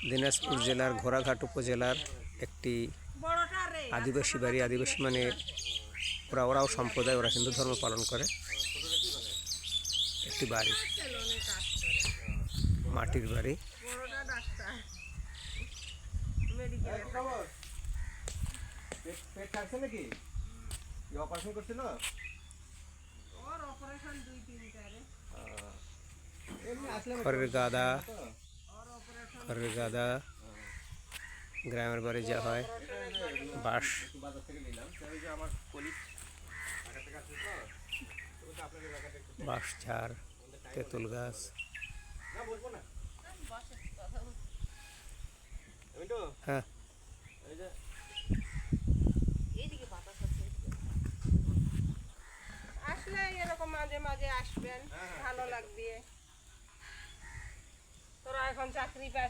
দিনাজপুর জেলার ঘোড়াঘাট উপজেলার একটি আদিবাসী বাড়ি। আদিবাসী মানে ওরাও সম্প্রদায়, ওরা হিন্দু ধর্ম পালন করে। একটি বাড়ি, মাটির বাড়ি। খড়ের গাদা গ্রামের বাড়ি যা হয়, বাঁশ, ঝাড়, তেঁতুল গাছ। হ্যাঁ, আসলে এরকম মাঝে মাঝে আসবেন, ভালো লাগবে। তোরা এখন চাকরি পাস।